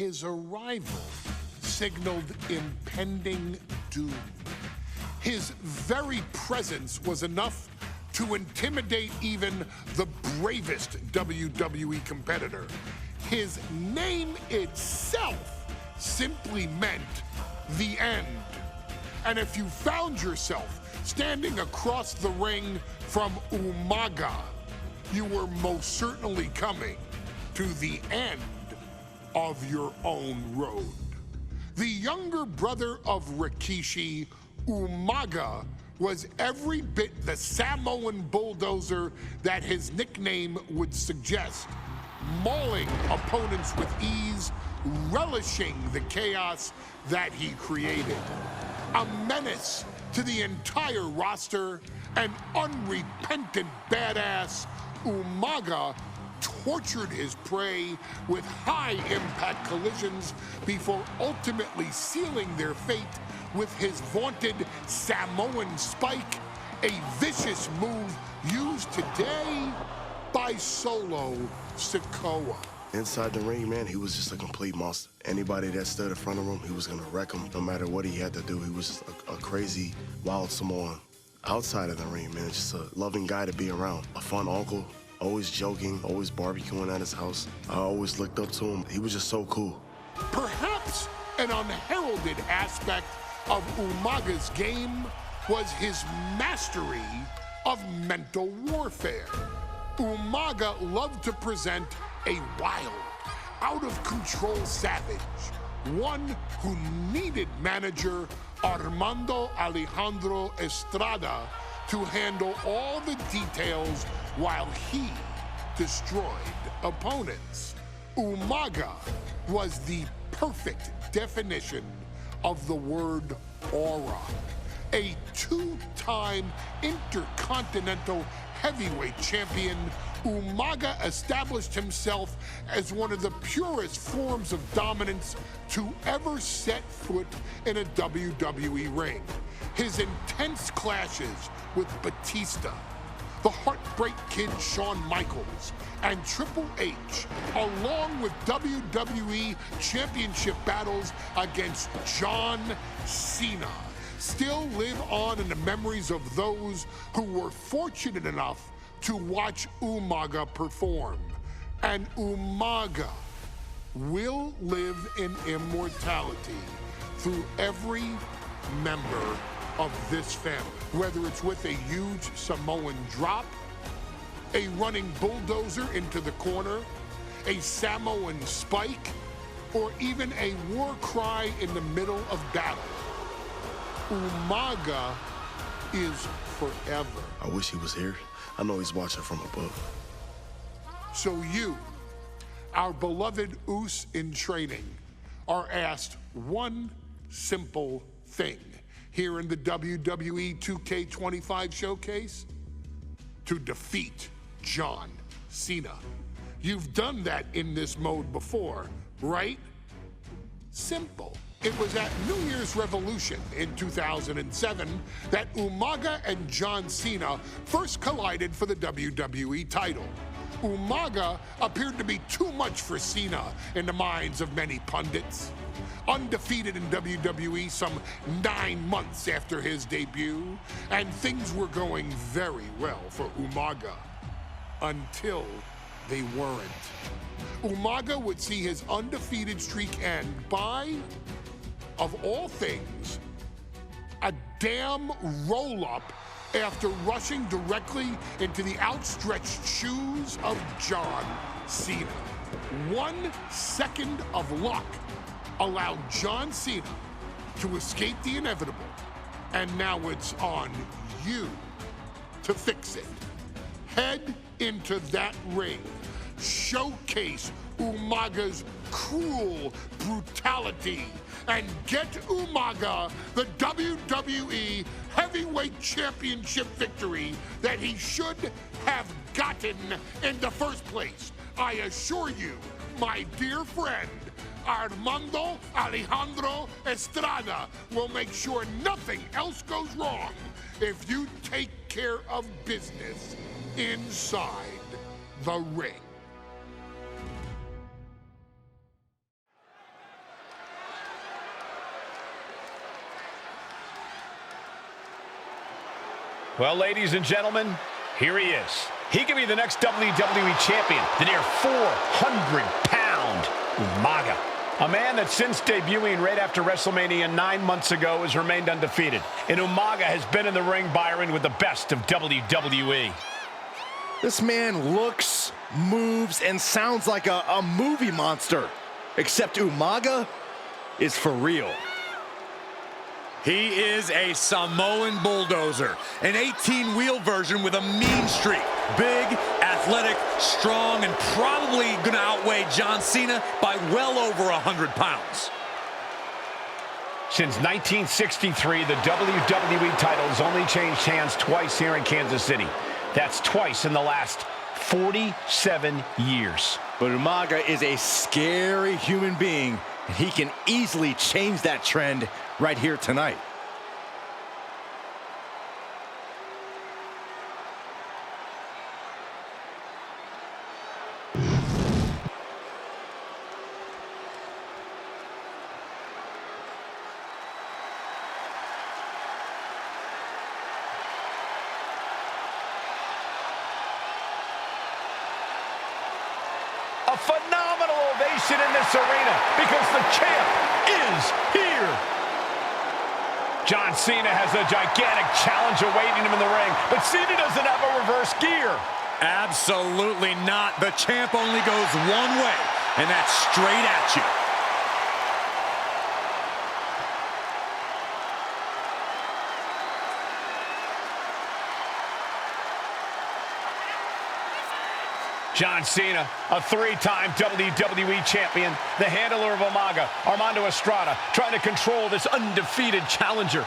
His arrival signaled impending doom. His very presence was enough to intimidate even the bravest WWE competitor. His name itself simply meant the end. And if you found yourself standing across the ring from UMAGA, you were most certainly coming to the end of your own road. The younger brother of Rikishi, UMAGA, was every bit the Samoan bulldozer that his nickname would suggest, mauling opponents with ease, relishing the chaos that he created. A menace to the entire roster, an unrepentant badass, UMAGA tortured his prey with high-impact collisions before ultimately sealing their fate with his vaunted Samoan spike, a vicious move used today by Solo Sikoa. Inside the ring, man, he was just a complete monster. Anybody that stood in front of him, he was gonna wreck him no matter what he had to do. He was just a crazy, wild Samoan. Outside of the ring, man, just a loving guy to be around. A fun uncle, always joking, always barbecuing at his house. I always looked up to him. He was just so cool. Perhaps an unheralded aspect of UMAGA's game was his mastery of mental warfare. UMAGA loved to present a wild, out-of-control savage, one who needed manager Armando Alejandro Estrada to handle all the details while he destroyed opponents. UMAGA was the perfect definition of the word aura. A two-time intercontinental heavyweight champion, UMAGA established himself as one of the purest forms of dominance to ever set foot in a WWE ring. His intense clashes with Batista, the Heartbreak Kid Shawn Michaels, and Triple H, along with WWE Championship battles against John Cena, still live on in the memories of those who were fortunate enough to watch UMAGA perform. And UMAGA will live in immortality through every member of this family, whether it's with a huge Samoan drop, a running bulldozer into the corner, a Samoan spike, or even a war cry in the middle of battle. UMAGA is forever. I wish he was here. I know he's watching from above. So you, our beloved Us in training, are asked one simple thing here in the WWE 2K25 showcase: to defeat John Cena. You've done that in this mode before, right? Simple. It was at New Year's Revolution in 2007 that UMAGA and John Cena first collided for the WWE title. UMAGA appeared to be too much for Cena in the minds of many pundits. Undefeated in WWE some 9 months after his debut, and things were going very well for UMAGA. Until they weren't. UMAGA would see his undefeated streak end by, of all things, a damn roll-up after rushing directly into the outstretched shoes of John Cena. 1 second of luck allowed John Cena to escape the inevitable, and now it's on you to fix it. Head into that ring, showcase UMAGA's cruel brutality, and get UMAGA the WWE Heavyweight Championship victory that he should have gotten in the first place. I assure you, my dear friend, Armando Alejandro Estrada will make sure nothing else goes wrong if you take care of business inside the ring. Well, ladies and gentlemen, here he is. He could be the next WWE champion, the near 400-pound UMAGA. A man that since debuting right after WrestleMania 9 months ago has remained undefeated. And UMAGA has been in the ring, Byron, with the best of WWE. This man looks, moves, and sounds like a movie monster. Except UMAGA is for real. He is a Samoan bulldozer, an 18-wheel version with a mean streak. Big, athletic, strong, and probably going to outweigh John Cena by well over 100 pounds. Since 1963, the WWE title's only changed hands twice here in Kansas City. That's twice in the last 47 years. But UMAGA is a scary human being, and he can easily change that trend right here tonight. A phenomenal ovation in this arena because the champ is here. John Cena has a gigantic challenge awaiting him in the ring, but Cena doesn't have a reverse gear. Absolutely not. The champ only goes one way, and that's straight at you. John Cena, a three-time WWE champion, the handler of UMAGA, Armando Estrada, trying to control this undefeated challenger.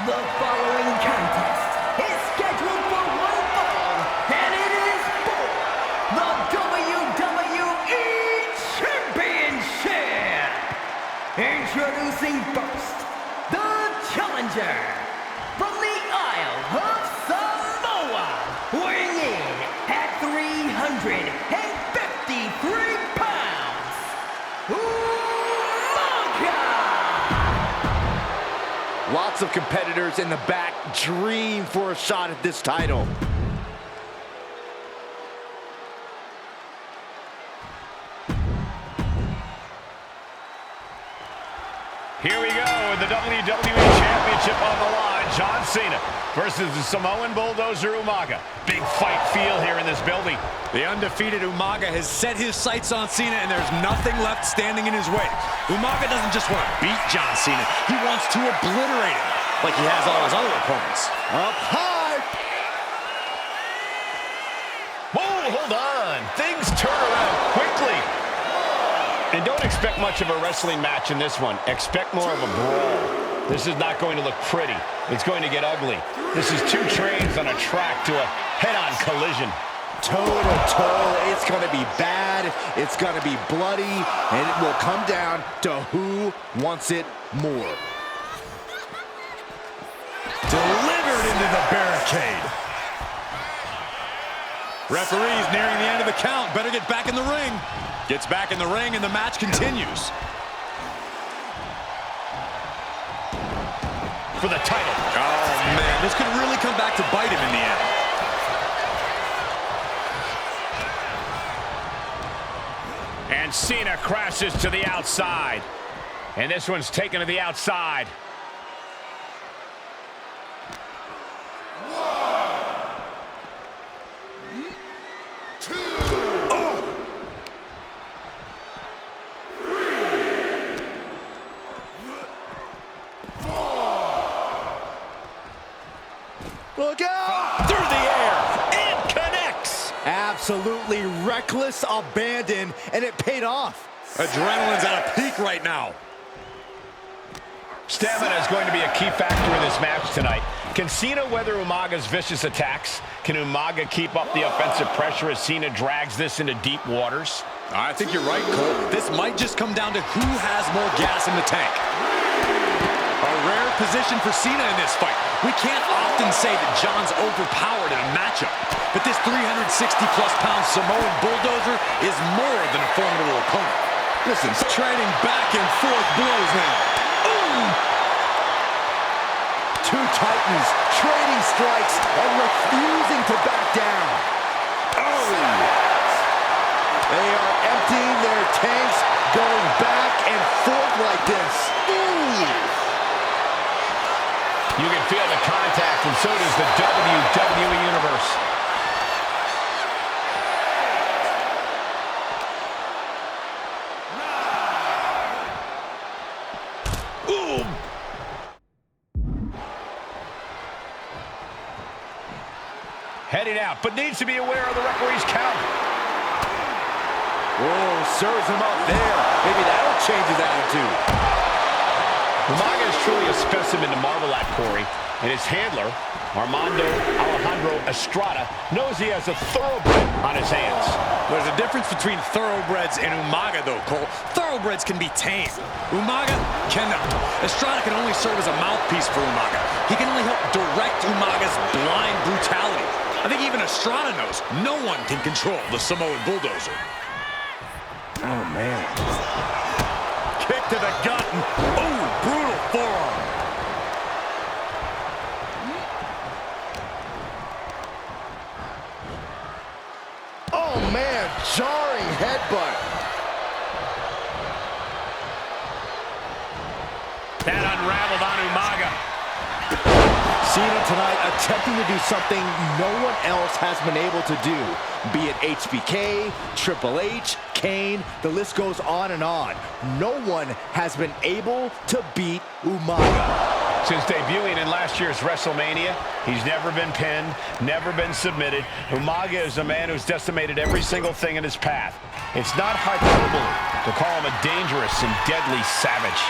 The following contest is scheduled for one fall, and it is for the WWE Championship. Introducing first, the challenger. From the Isle of Samoa, weighing in at 353 pounds, UMAGA! Lots of competitors in the back dream for a shot at this title. Here we go with the WWE Championship on the line. John Cena versus the Samoan bulldozer UMAGA. Big fight feel here in this building. The undefeated UMAGA has set his sights on Cena, and there's nothing left standing in his way. UMAGA doesn't just want to beat John Cena. He wants to obliterate him like he has all his other opponents. Up high! Whoa, hold on. Things turn around quickly. And don't expect much of a wrestling match in this one. Expect more of a brawl. This is not going to look pretty. It's going to get ugly. This is two trains on a track to a head-on collision. Toe-to-toe. It's going to be bad. It's going to be bloody. And it will come down to who wants it more. Delivered into the barricade. Referee's nearing the end of the count. Better get back in the ring. Gets back in the ring, and the match continues. For the title. Oh, man, this could really come back to bite him in the end. And Cena crashes to the outside. And this one's taken to the outside. Look out! Through the air. And connects. Absolutely reckless abandon, and it paid off. Adrenaline's at a peak right now. Stamina is going to be a key factor in this match tonight. Can Cena weather UMAGA's vicious attacks? Can UMAGA keep up the offensive pressure as Cena drags this into deep waters? I think you're right, Cole. This might just come down to who has more gas in the tank. A rare position for Cena in this fight. We can't often say that John's overpowered in a matchup, but this 360-plus-pound Samoan bulldozer is more than a formidable opponent. Listen, Trading back and forth blows now. Ooh. two titans trading strikes and refusing to back down. Oh! They are emptying their tanks, going back and forth like this. Ooh. You can feel the contact, and so does the WWE Universe. Ooh. Heading out, but needs to be aware of the referee's count. Whoa, serves him up there. Maybe that'll change his attitude. Umaga is truly a specimen to marvel at, Corey, and his handler, Alejandro Estrada, knows he has a thoroughbred on his hands. There's a difference between thoroughbreds and Umaga, though, Cole. Thoroughbreds can be tame. Umaga cannot. Estrada can only serve as a mouthpiece for Umaga. He can only help direct Umaga's blind brutality. I think even Estrada knows no one can control the Samoan bulldozer. Oh, man. Kick to the gut. Oh, brutal forearm. Oh, man, jarring headbutt. That unraveled on Umaga. CENA tonight attempting to do something no one else has been able to do. Be it HBK, Triple H, Kane, the list goes on and on. No one has been able to beat Umaga. Since debuting in last year's WrestleMania, he's never been pinned, never been submitted. Umaga is a man who's decimated every single thing in his path. It's not hyperbole to call him a dangerous and deadly savage.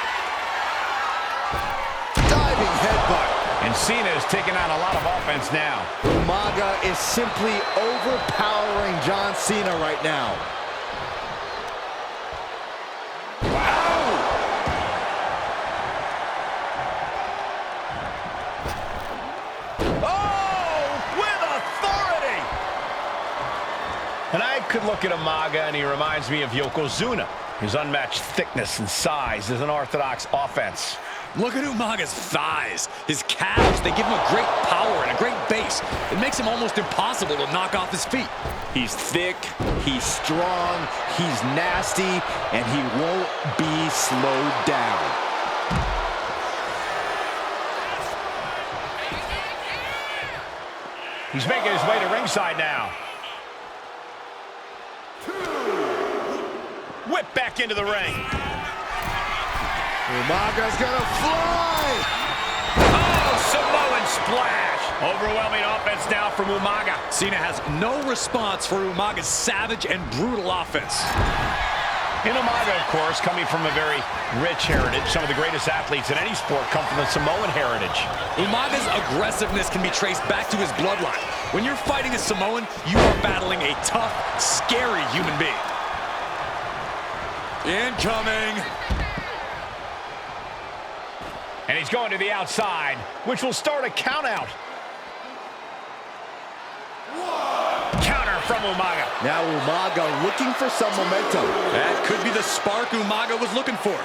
Diving headbutt. And CENA is taking on a lot of offense now. Umaga is simply overpowering John Cena right now. Wow! Oh, with authority! And I could look at Umaga and he reminds me of Yokozuna. His unmatched thickness and size is an orthodox offense. Look at Umaga's thighs, his calves. They give him a great power and a great base. It makes him almost impossible to knock off his feet. He's thick, he's strong, he's nasty, and he won't be slowed down. He's making his way to ringside now. Whip back into the ring. Umaga's gonna fly! Oh, Samoan splash! Overwhelming offense now from Umaga. CENA has no response for Umaga's savage and brutal offense. And Umaga, of course, coming from a very rich heritage. Some of the greatest athletes in any sport come from the Samoan heritage. Umaga's aggressiveness can be traced back to his bloodline. When you're fighting a Samoan, you are battling a tough, scary human being. Incoming. And he's going to the outside, which will start a count-out. Counter from Umaga. Now Umaga looking for some momentum. That could be the spark Umaga was looking for.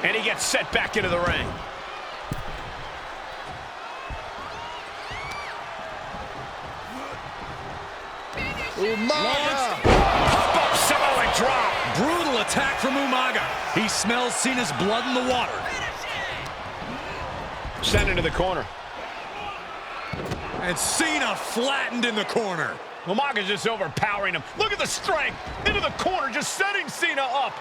And he gets set back into the ring. Umaga! Pop-up Samoan drop. Brutal attack from Umaga. He smells Cena's blood in the water. Sent into the corner. And Cena flattened in the corner. Umaga's just overpowering him. Look at the strength. Into the corner, just setting Cena up.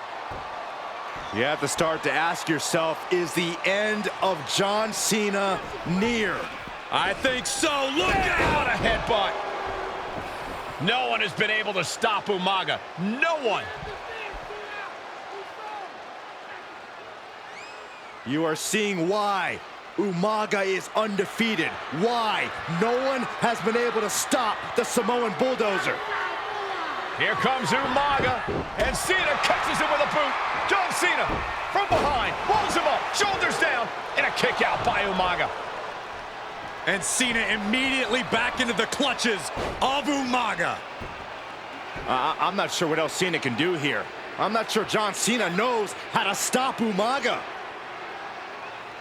You have to start to ask yourself, is the end of John Cena near? I think so. Look out! What a headbutt. No one has been able to stop Umaga. No one. You are seeing why Umaga is undefeated. Why no one has been able to stop the Samoan bulldozer. Here comes Umaga, and Cena catches him with a boot. John Cena from behind, rolls him up, shoulders down, and a kick out by Umaga. And Cena immediately back into the clutches of Umaga. I'm not sure what else Cena can do here. I'm not sure John Cena knows how to stop Umaga.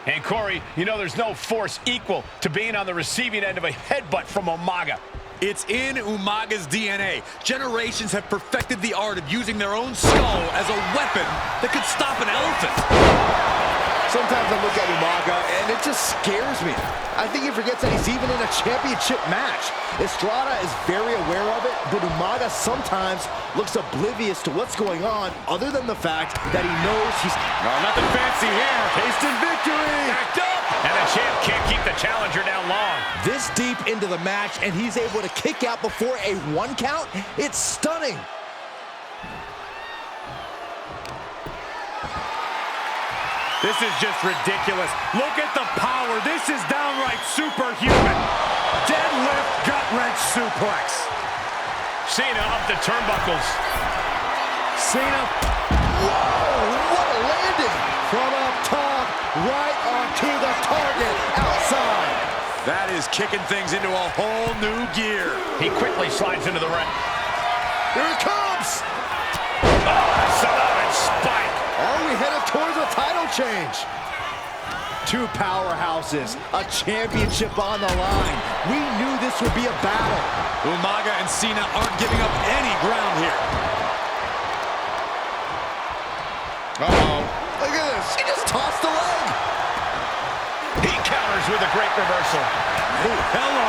And Corey, you know there's no force equal to being on the receiving end of a headbutt from Umaga. It's in Umaga's DNA. Generations have perfected the art of using their own skull as a weapon that could stop an elephant. Sometimes I look at Umaga and it just scares me. I think he forgets that he's even in a championship match. Estrada is very aware of it, but Umaga sometimes looks oblivious to what's going on, other than the fact that he knows he's... No, nothing fancy here. Tasting victory! Backed up! And the champ can't keep the challenger down long. This deep into the match, and he's able to kick out before a 1 count? It's stunning! This is just ridiculous. Look at the power. This is downright superhuman. Deadlift gut-wrench suplex. Cena up the turnbuckles. Cena. Whoa, what a landing! From up top, right onto the target, outside. That is kicking things into a whole new gear. He quickly slides into the ring. Here it comes! Oh, Samoan spike. Are we headed towards a title change? 2 powerhouses, a championship on the line. We knew this would be a battle. Umaga and Cena aren't giving up any ground here. Uh-oh. Look at this. He just tossed the leg. He counters with a great reversal. Oh, hello.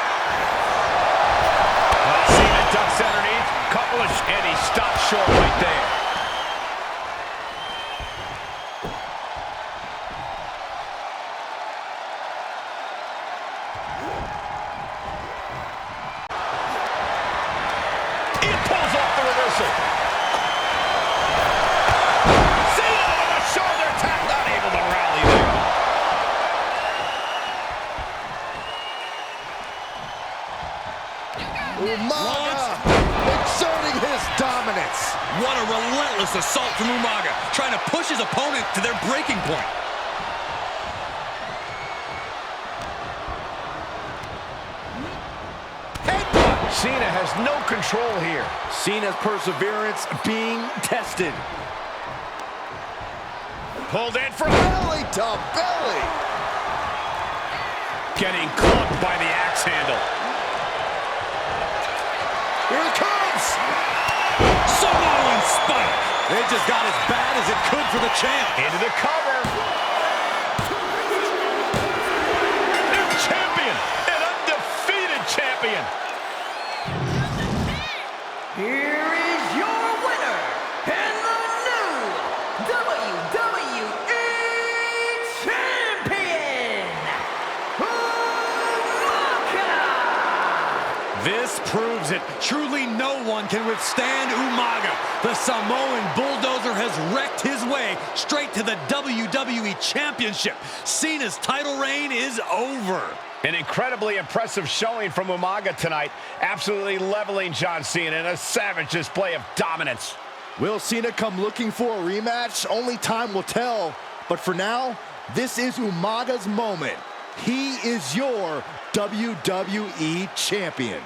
Cena ducks underneath, and he stops short right there. He pulls off the reversal. Cena with a shoulder tap, not able to rally there. Umaga exerting his dominance. What a relentless assault from Umaga, trying to push his opponent to their breaking point. Cena has no control here. Cena's perseverance being tested. Pulled in for Belly to belly. getting clubbed by the axe handle. Here it comes. Samoan spike. It just got as bad as it could for the champ. Into the cover. New champion, an undefeated champion. Here is your winner, and the new WWE Champion, Umaga! This proves it. Truly no one can withstand Umaga. The Samoan bulldozer has wrecked his way straight to the WWE Championship. Cena's title reign is over. An incredibly impressive showing from Umaga tonight, absolutely leveling John Cena in a savage display of dominance. Will Cena come looking for a rematch? Only time will tell. But for now, this is Umaga's moment. He is your WWE Champion.